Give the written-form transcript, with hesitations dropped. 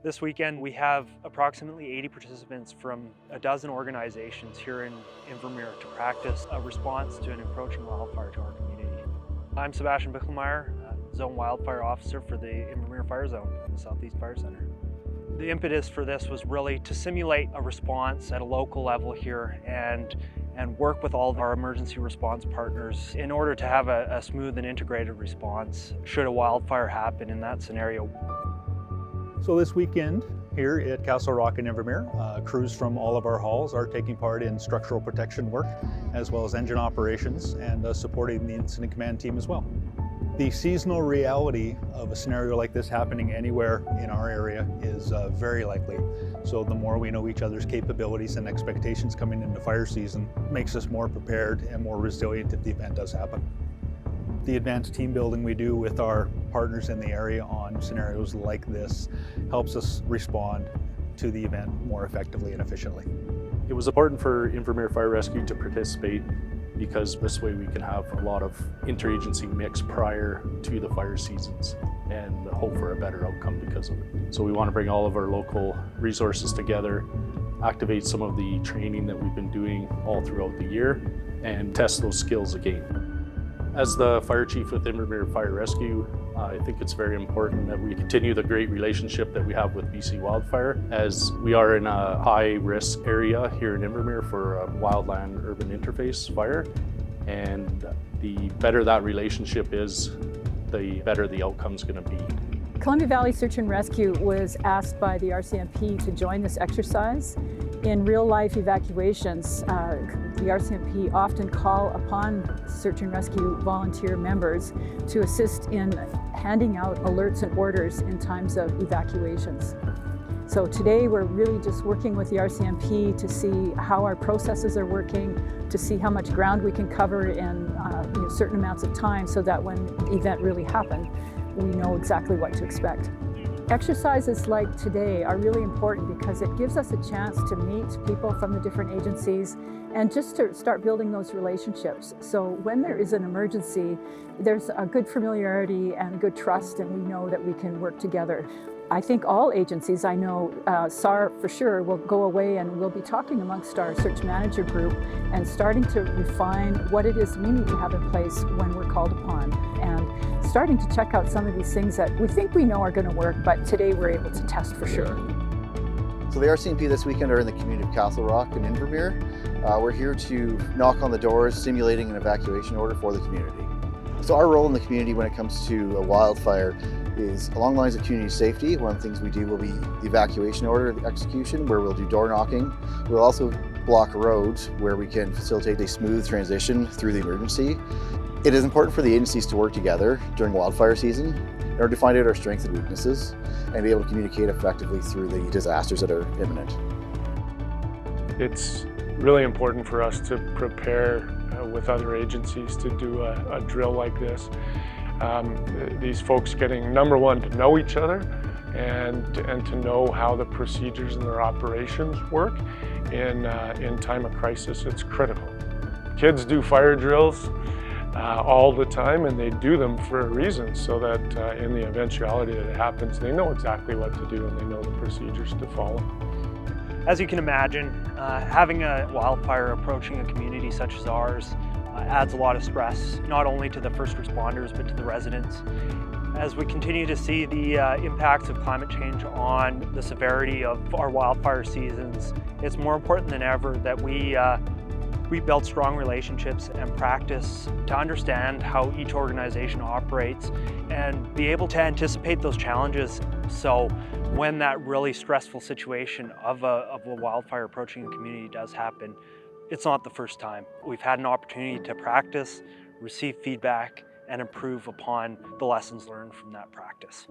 This weekend we have approximately 80 participants from a dozen organizations here in Invermere to practice a response to an approaching wildfire to our community. I'm Sebastian Bichelmeyer, Zone Wildfire Officer for the Invermere Fire Zone in the Southeast Fire Center. The impetus for this was really to simulate a response at a local level here and work with all of our emergency response partners in order to have a smooth and integrated response should a wildfire happen in that scenario. So this weekend here at Castle Rock in Invermere, crews from all of our halls are taking part in structural protection work as well as engine operations and supporting the incident command team as well. The seasonal reality of a scenario like this happening anywhere in our area is very likely. So the more we know each other's capabilities and expectations coming into fire season makes us more prepared and more resilient if the event does happen. The advanced team building we do with our partners in the area on scenarios like this helps us respond to the event more effectively and efficiently. It was important for Invermere Fire Rescue to participate because this way we can have a lot of interagency mix prior to the fire seasons and hope for a better outcome because of it. So we want to bring all of our local resources together, activate some of the training that we've been doing all throughout the year, and test those skills again. As the fire chief with Invermere Fire Rescue, I think it's very important that we continue the great relationship that we have with BC Wildfire, as we are in a high-risk area here in Invermere for a wildland-urban interface fire. And the better that relationship is, the better the outcome's going to be. Columbia Valley Search and Rescue was asked by the RCMP to join this exercise. In real-life evacuations, the RCMP often call upon search and rescue volunteer members to assist in handing out alerts and orders in times of evacuations. So today we're really just working with the RCMP to see how our processes are working, to see how much ground we can cover in certain amounts of time so that when the event really happens, we know exactly what to expect. Exercises like today are really important because it gives us a chance to meet people from the different agencies and just to start building those relationships. So when there is an emergency, there's a good familiarity and a good trust, and we know that we can work together. I think all agencies, I know SAR for sure, will go away and we'll be talking amongst our search manager group and starting to refine what it is we need to have in place when we're called upon, and starting to check out some of these things that we think we know are going to work, but today we're able to test for sure. So the RCMP this weekend are in the community of Castle Rock and Invermere. We're here to knock on the doors, simulating an evacuation order for the community. So our role in the community when it comes to a wildfire is along the lines of community safety. One of the things we do will be the evacuation order execution, where we'll do door knocking. We'll also block roads where we can facilitate a smooth transition through the emergency. It is important for the agencies to work together during wildfire season in order to find out our strengths and weaknesses and be able to communicate effectively through the disasters that are imminent. It's really important for us to prepare with other agencies to do a drill like this. These folks getting, number one, to know each other and to know how the procedures and their operations work in time of crisis. It's critical. Kids do fire drills all the time, and they do them for a reason, so that in the eventuality that it happens, they know exactly what to do and they know the procedures to follow. As you can imagine, having a wildfire approaching a community such as ours adds a lot of stress, not only to the first responders, but to the residents. As we continue to see the impacts of climate change on the severity of our wildfire seasons, it's more important than ever that we build strong relationships and practice to understand how each organization operates and be able to anticipate those challenges. So when that really stressful situation of a wildfire approaching a community does happen, it's not the first time. We've had an opportunity to practice, receive feedback, and improve upon the lessons learned from that practice.